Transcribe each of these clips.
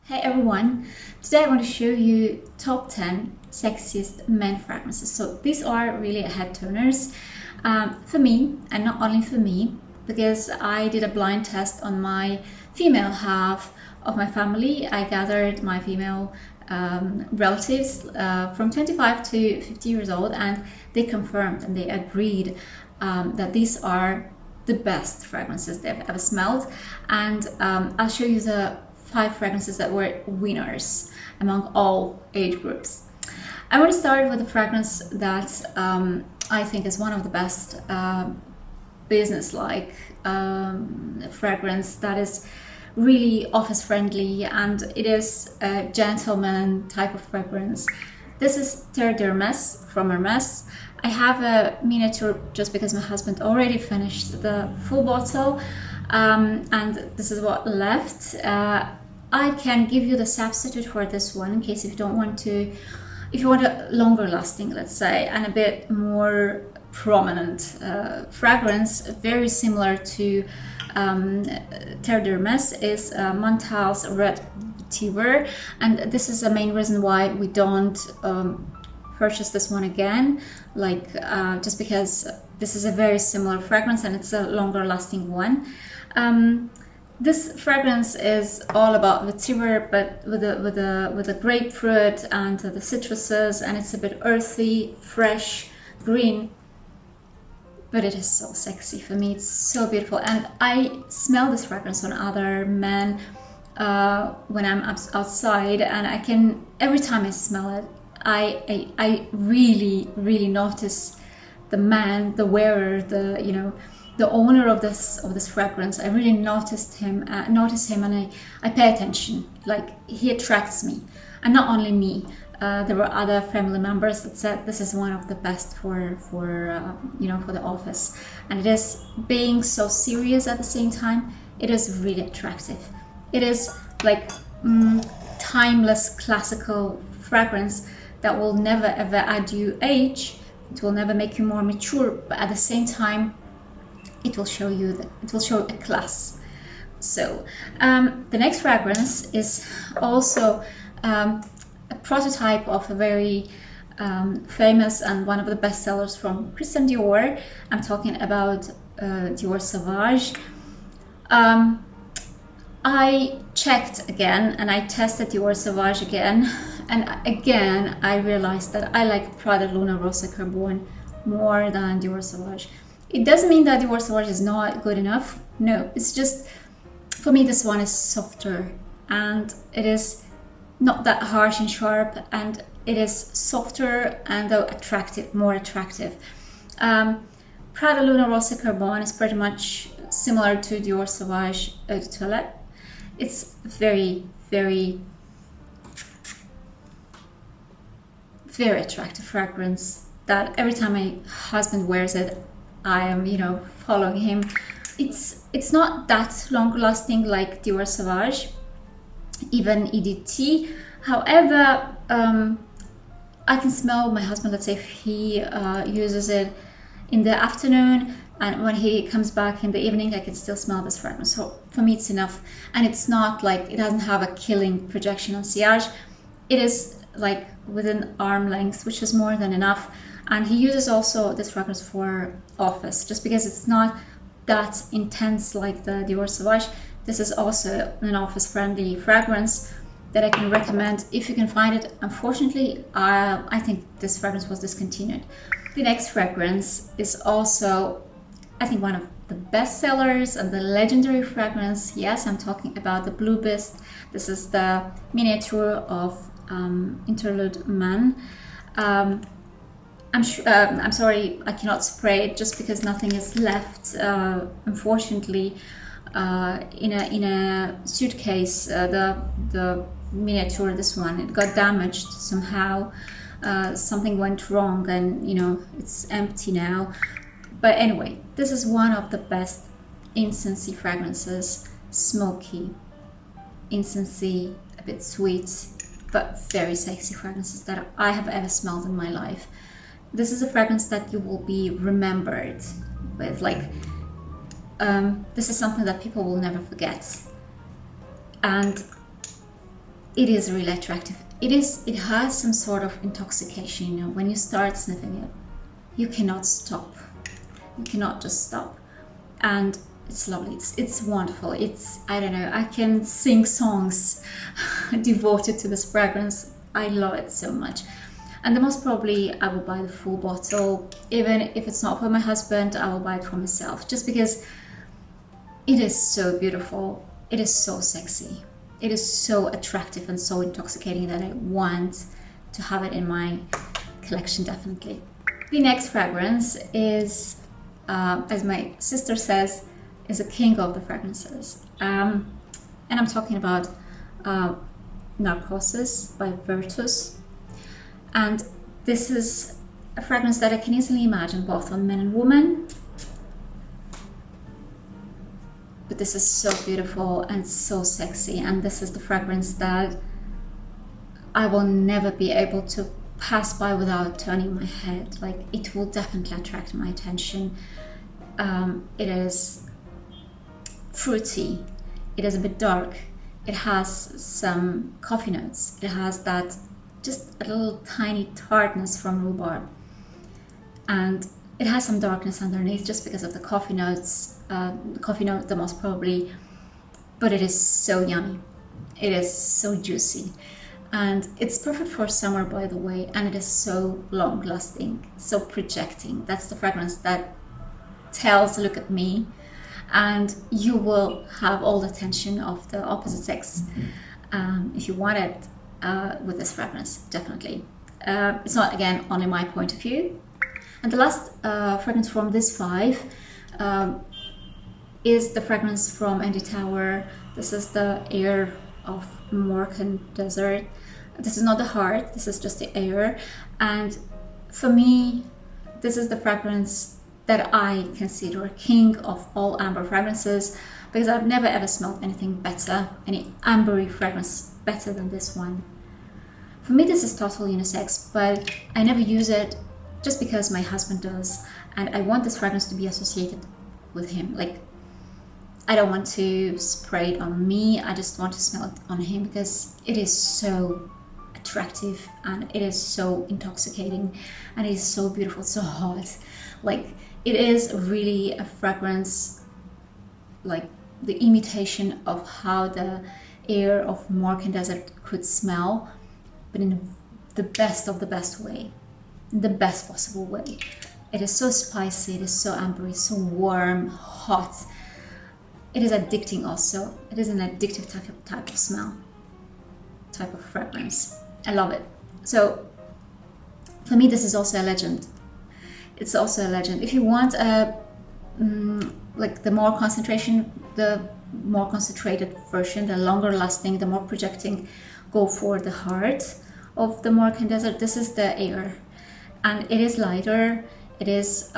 Hey everyone, today I want to show you top 10 sexiest men fragrances. So these are really head turners for me, and not only for me, because I did a blind test on my female half of my family. I gathered my female relatives from 25 to 50 years old, and they confirmed and they agreed that these are the best fragrances they've ever smelled. And I'll show you the 5 fragrances that were winners among all age groups. I want to start with a fragrance that I think is one of the best business-like fragrance that is really office friendly, and it is a gentleman type of fragrance. This is Terre d'Hermes from Hermes. I have a miniature just because my husband already finished the full bottle, and this is what left. I can give you the substitute for this one in case if you don't want to, if you want a longer lasting, let's say, and a bit more prominent fragrance, very similar to Terre d'Hermes, is Montal's Red Vetiver, and this is the main reason why we don't purchase this one again, just because this is a very similar fragrance and it's a longer lasting one. This fragrance is all about vetiver, but with a grapefruit and the citruses, and it's a bit earthy, fresh, green, but it is so sexy for me. It's so beautiful, and I smell this fragrance on other men when I'm outside, and I can, every time I smell it, I really notice the man, the wearer, the owner of this fragrance. I really notice him, and I pay attention. Like, he attracts me, and not only me. There were other family members that said this is one of the best for the office, and it is being so serious at the same time. It is really attractive. It is like timeless classical fragrance that will never ever add you age. It will never make you more mature, but at the same time, it will show a class. So the next fragrance is also a prototype of a very famous and one of the best sellers from Christian Dior. I'm talking about Dior Sauvage. I checked again and I tested Dior Sauvage again, and again I realized that I like Prada Luna Rossa Carbone more than Dior Sauvage. It doesn't mean that Dior Sauvage is not good enough. No, it's just, for me, this one is softer, and it is not that harsh and sharp, and it is softer and though attractive, more attractive. Prada Luna Rossa Carbone is pretty much similar to Dior Sauvage Eau de Toilette. It's very, very, very attractive fragrance that every time my husband wears it, I am, following him. It's not that long lasting like Dior Sauvage, even EDT. However, I can smell my husband, let's say if he uses it in the afternoon, and when he comes back in the evening, I can still smell this fragrance. So for me, it's enough. And it's not like, it doesn't have a killing projection on sillage. It is like within arm length, which is more than enough. And he uses also this fragrance for office, just because it's not that intense like the Dior Sauvage. This is also an office-friendly fragrance that I can recommend if you can find it. Unfortunately, I think this fragrance was discontinued. The next fragrance is also, I think, one of the best sellers and the legendary fragrance. Yes, I'm talking about the Blue Beast. This is the miniature of Interlude Man. I'm sorry, I cannot spray it just because nothing is left. Unfortunately, in a suitcase, the miniature, this one, it got damaged somehow. Something went wrong, and it's empty now. But anyway, this is one of the best incensey fragrances. Smoky, incensey, a bit sweet, but very sexy fragrances that I have ever smelled in my life. This is a fragrance that you will be remembered with. This is something that people will never forget. And it is really attractive. It has some sort of intoxication, you know, when you start sniffing it, you cannot stop. You cannot just stop. And it's lovely. It's wonderful. I don't know, I can sing songs devoted to this fragrance. I love it so much. And the most probably I will buy the full bottle. Even if it's not for my husband, I will buy it for myself, just because it is so beautiful. It is so sexy. It is so attractive and so intoxicating that I want to have it in my collection, definitely. The next fragrance is, as my sister says, is a king of the fragrances. And I'm talking about Narcos'is by Vertus. And this is a fragrance that I can easily imagine both on men and women. But this is so beautiful and so sexy, and this is the fragrance that I will never be able to pass by without turning my head. Like, it will definitely attract my attention. It is fruity, it is a bit dark, it has some coffee notes, it has that just a little tiny tartness from rhubarb, and it has some darkness underneath just because of the coffee notes, coffee note the most probably, but it is so yummy, it is so juicy, and it's perfect for summer, by the way, and it is so long lasting, so projecting. That's the fragrance that tells, look at me, and you will have all the attention of the opposite sex if you want it with this fragrance, definitely. It's not, again, only my point of view. And the last fragrance from this 5 is the fragrance from Andy Tower. This is the air of Moroccan desert. This is not the heart, this is just the air. And for me, this is the fragrance that I consider king of all amber fragrances, because I've never ever smelled anything better, any ambery fragrance better than this one. For me, this is total unisex, but I never use it just because my husband does, and I want this fragrance to be associated with him. Like, I don't want to spray it on me, I just want to smell it on him, because it is so attractive and it is so intoxicating and it is so beautiful, so hot. Like, it is really a fragrance, like the imitation of how the air of Moroccan desert could smell, but in the best of the best way, in the best possible way. It is so spicy, it is so ambery, so warm, hot. It is addicting also. It is an addictive type of smell, type of fragrance. I love it. So for me, this is also a legend. It's also a legend. If you want like the more concentration, the more concentrated version, the longer lasting, the more projecting, go for the heart of the Moroccan desert. This is the air, and it is lighter. It is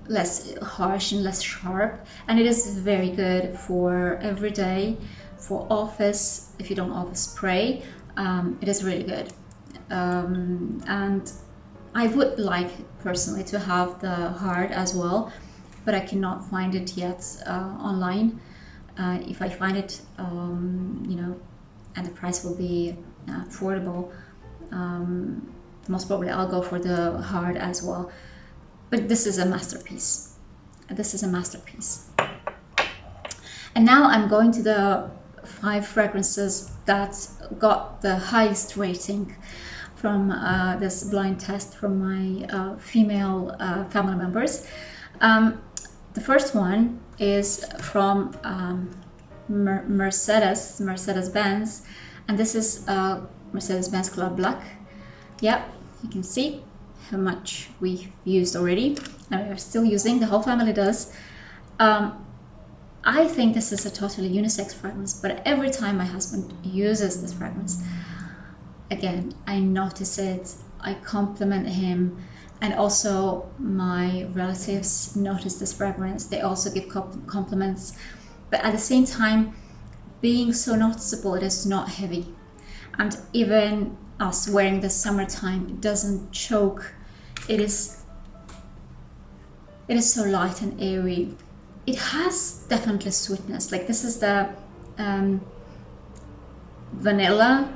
less harsh and less sharp, and it is very good for every day, for office. If you don't office spray, it is really good. And I would like personally to have the heart as well, but I cannot find it yet online. If I find it, you know, and the price will be affordable, most probably I'll go for the heart as well. But this is a masterpiece. This is a masterpiece. And now I'm going to the 5 fragrances that got the highest rating from this blind test from my female family members. The first one is from Mercedes-Benz, and this is Mercedes-Benz Club Black. Yep, you can see how much we've used already, and we're still using, the whole family does. I think this is a totally unisex fragrance, but every time my husband uses this fragrance, again, I notice it, I compliment him, and also my relatives notice this fragrance. They also give compliments, but at the same time, being so noticeable, it is not heavy. And even us wearing this summertime, it doesn't choke. It is so light and airy. It has definitely sweetness. Like, this is the vanilla,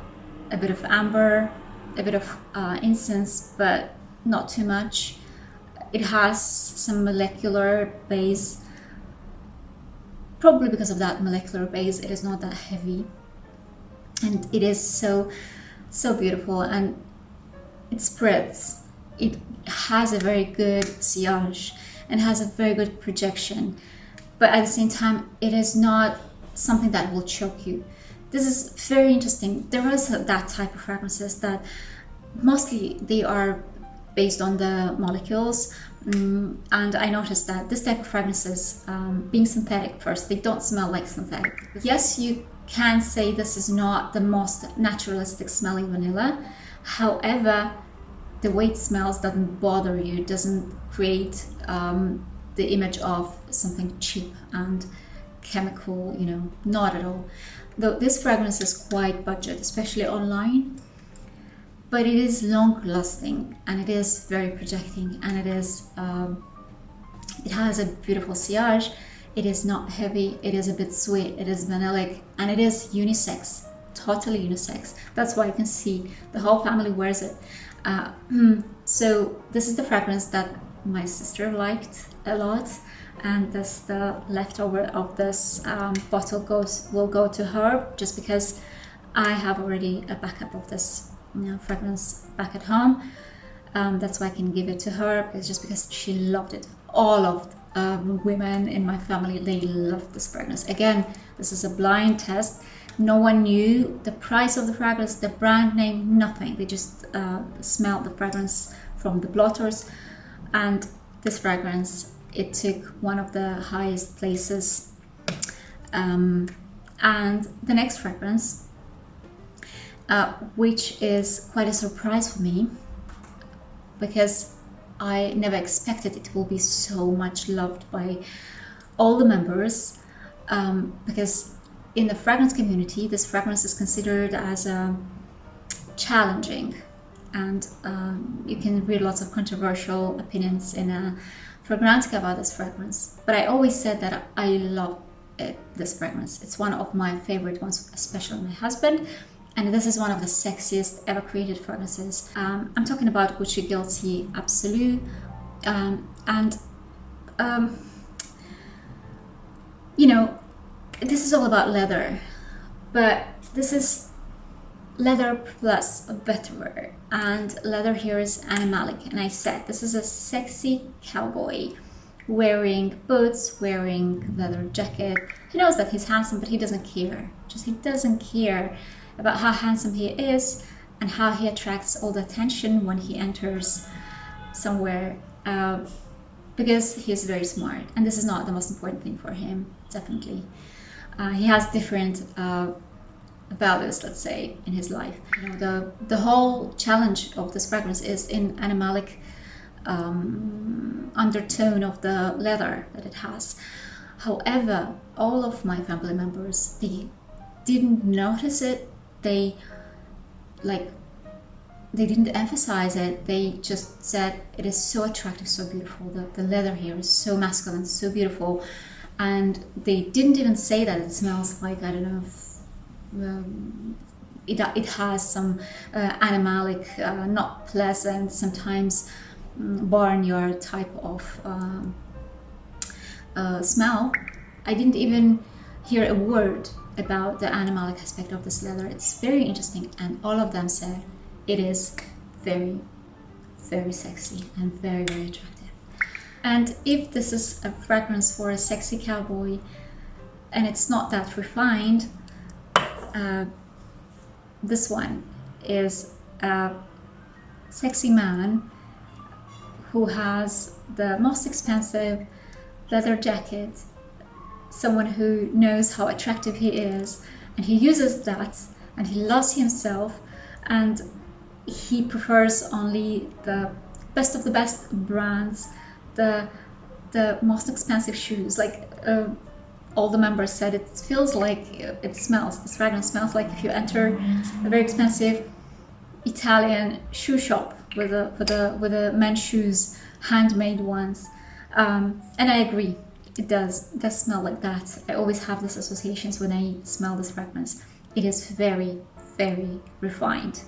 a bit of amber, a bit of incense, but not too much. It has some molecular base. Probably because of that molecular base, it is not that heavy, and it is so beautiful, and it spreads. It has a very good sillage and has a very good projection, but at the same time, it is not something that will choke you. This is very interesting. There is that type of fragrances that mostly they are based on the molecules, and I noticed that this type of fragrances, being synthetic first, they don't smell like synthetic. Yes, you can say this is not the most naturalistic smelling vanilla. However, the way it smells doesn't bother you, doesn't create the image of something cheap and chemical, you know, not at all. Though this fragrance is quite budget, especially online, but it is long lasting, and it is very projecting, and it has a beautiful sillage. It is not heavy, it is a bit sweet, it is vanillic, and it is unisex, totally unisex. That's why you can see the whole family wears it. So this is the fragrance that my sister liked a lot, and this the leftover of this bottle will go to her, just because I have already a backup of this, you know, fragrance back at home. That's why I can give it to her. It's just because she loved it. All of women in my family, they loved this fragrance. Again, this is a blind test. No one knew the price of the fragrance, the brand name, nothing. They just smelled the fragrance from the blotters, and this fragrance, it took one of the highest places. And the next fragrance, which is quite a surprise for me, because I never expected it will be so much loved by all the members, because in the fragrance community, this fragrance is considered as challenging, and you can read lots of controversial opinions in Fragrantica about this fragrance. But I always said that I love this fragrance. It's one of my favorite ones, especially my husband. And this is one of the sexiest ever created fragrances. I'm talking about Gucci Guilty Absolute. You know, this is all about leather, but this is leather plus vetiver, and leather here is Animalic. And I said this is a sexy cowboy wearing boots, wearing leather jacket. He knows that he's handsome, but he doesn't care. He doesn't care about how handsome he is and how he attracts all the attention when he enters somewhere, because he is very smart, and this is not the most important thing for him. Definitely, he has different values, let's say, in his life. You know, the whole challenge of this fragrance is in animalic undertone of the leather that it has. However, all of my family members, they didn't notice it. They didn't emphasize it. They just said it is so attractive, so beautiful. The leather here is so masculine, so beautiful. And they didn't even say that it smells like, I don't know, it has some animalic, not pleasant, sometimes barnyard type of smell. I didn't even hear a word about the animalic aspect of this leather. It's very interesting, and all of them said it is very, very sexy and very, very attractive. And if this is a fragrance for a sexy cowboy and it's not that refined, this one is a sexy man who has the most expensive leather jacket, someone who knows how attractive he is, and he uses that, and he loves himself, and he prefers only the best of the best brands, the most expensive shoes. Like all the members said, it feels like this fragrance smells like if you enter a very expensive Italian shoe shop with a men's shoes, handmade ones. And I agree, it does smell like that. I always have these associations when I smell this fragrance. it is very, very refined.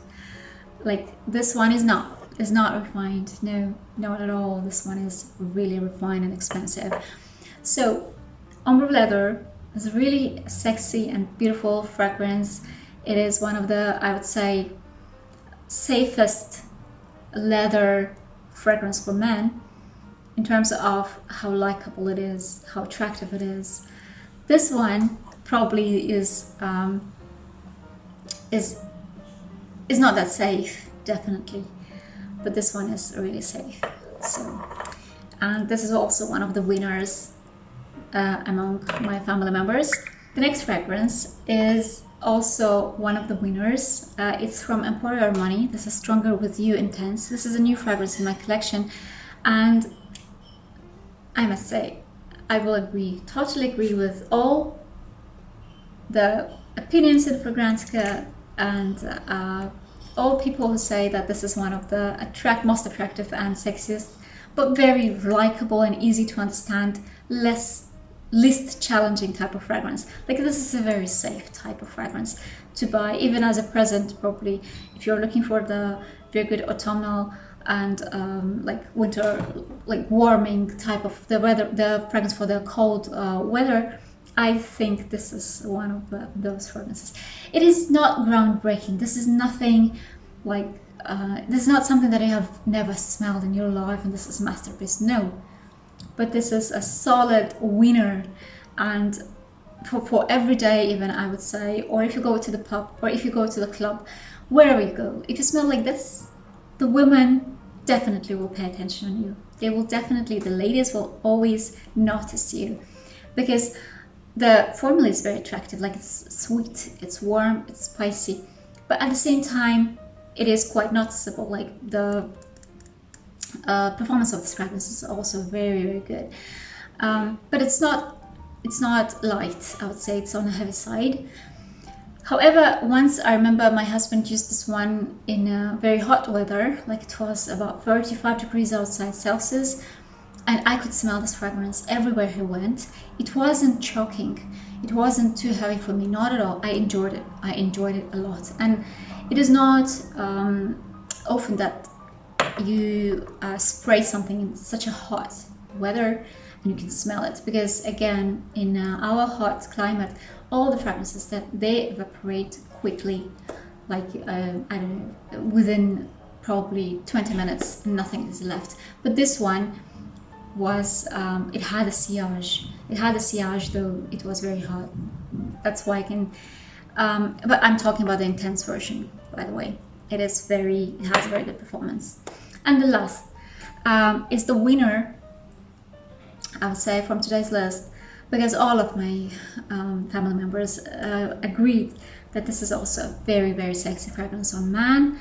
Like this one is not refined. No, not at all. This one is really refined and expensive. So Ombre leather is a really sexy and beautiful fragrance. It is one of the, I would say, safest leather fragrance for men in terms of how likable it is, how attractive it is. This one probably is not that safe, definitely, but this one is really safe. So, and this is also one of the winners among my family members. The next fragrance is also one of the winners. It's from Emporio Armani. This is Stronger With You Intense. This is a new fragrance in my collection, and I must say, I will totally agree with all the opinions in Fragrantica and all people who say that this is one of the most attractive and sexiest, but very likable and easy to understand, least challenging type of fragrance. Like, this is a very safe type of fragrance to buy, even as a present, probably if you're looking for the very good autumnal and like winter, like warming type of the fragrance for the cold weather. I think this is one of those fragrances. It is not groundbreaking. This is nothing like this is not something that you have never smelled in your life and this is a masterpiece. No, but this is a solid winner, and for every day, even, I would say, or if you go to the pub or if you go to the club, wherever you go, if you smell like this, the women definitely will pay attention on you. They will definitely, the ladies will always notice you, because the formula is very attractive. Like, it's sweet, it's warm, it's spicy, but at the same time it is quite noticeable. Like, the performance of this fragrance is also very, very good, but it's not light. I would say it's on the heavy side. However, once I remember my husband used this one in very hot weather, like it was about 35 degrees outside Celsius, and I could smell this fragrance everywhere he went. It wasn't choking, it wasn't too heavy for me, not at all. I enjoyed it a lot, and it is not often that you spray something in such a hot weather and you can smell it, because again, in our hot climate, all the fragrances that they evaporate quickly, like I don't know, within probably 20 minutes, nothing is left. But this one was, it had a sillage. It had a sillage, though it was very hot. That's why I can, but I'm talking about the intense version, by the way. It has a very good performance. And the last is the winner, I would say, from today's list, because all of my family members agreed that this is also very, very sexy fragrance on man,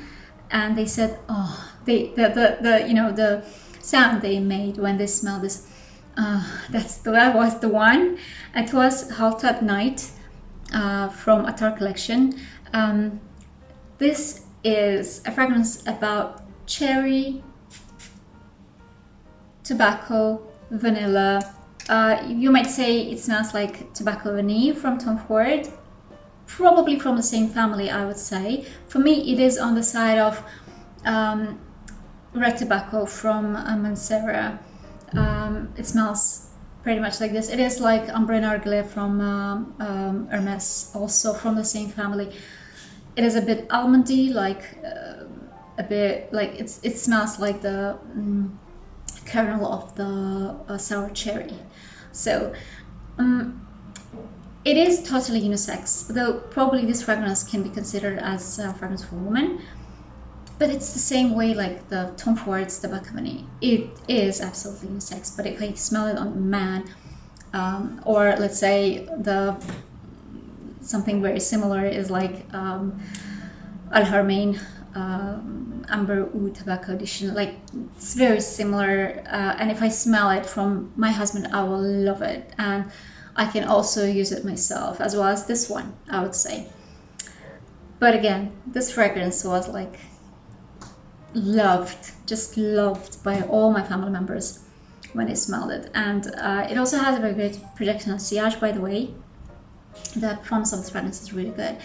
and they said, oh, the sound they made when they smelled this, that was the one. It was Khaltat Night from Attar collection. This is a fragrance about cherry, tobacco, vanilla. You might say it smells like Tobacco Vanille from Tom Ford, probably from the same family, I would say. For me, it is on the side of Red Tobacco from Mancera. It smells pretty much like this. It is like Ombre Nargile from Hermes, also from the same family. It is a bit almondy, like a bit like it smells like the kernel of the sour cherry. So it is totally unisex, though probably this fragrance can be considered as a fragrance for women, but it's the same way like the Tom Ford's Tobacco Vanille. It is absolutely unisex, but if I smell it on a man, or let's say something very similar is like Al Harmain Amber Oud Tobacco Edition, like it's very similar, and if I smell it from my husband, I will love it, and I can also use it myself, as well as this one, I would say. But again, this fragrance was like just loved by all my family members when they smelled it, and it also has a very good projectional sillage, by the way. The performance of this fragrance is really good.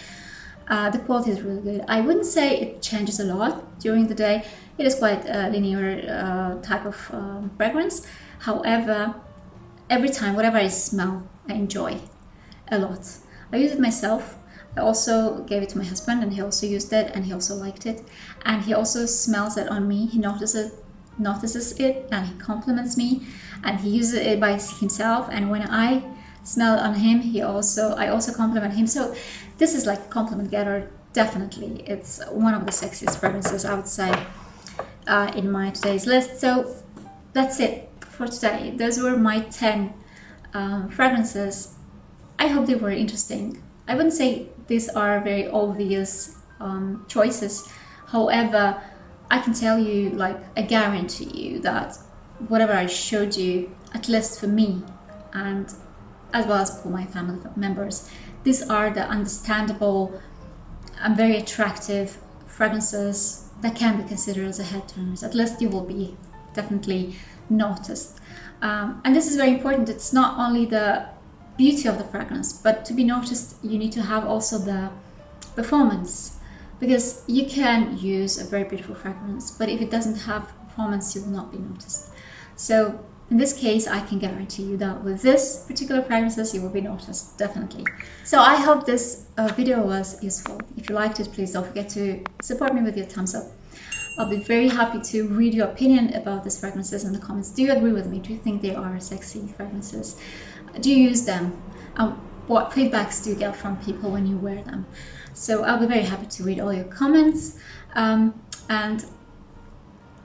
The quality is really good. I wouldn't say it changes a lot during the day. It is quite a linear type of fragrance. However, every time, whatever I smell, I enjoy a lot. I use it myself. I also gave it to my husband, and he also used it, and he also liked it. And he also smells it on me. He notices it, and he compliments me, and he uses it by himself. And when I smell it on him, I also compliment him. So this is like a compliment getter. Definitely, it's one of the sexiest fragrances, I would say, in my today's list. So that's it for today. Those were my 10 fragrances. I hope they were interesting. I wouldn't say these are very obvious choices. However, I can tell you, like, I guarantee you that whatever I showed you, at least for me, and as well as for my family members, these are the understandable and very attractive fragrances that can be considered as a head turners. At least you will be definitely noticed. And this is very important. It's not only the beauty of the fragrance, but to be noticed, you need to have also the performance, because you can use a very beautiful fragrance, but if it doesn't have performance, you will not be noticed. So in this case, I can guarantee you that with this particular fragrances, you will be noticed, definitely. So I hope this video was useful. If you liked it, please don't forget to support me with your thumbs up. I'll be very happy to read your opinion about these fragrances in the comments. Do you agree with me? Do you think they are sexy fragrances? Do you use them? What feedbacks do you get from people when you wear them? So I'll be very happy to read all your comments. And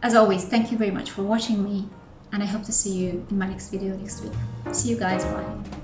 as always, thank you very much for watching me, and I hope to see you in my next video next week. See you guys, bye.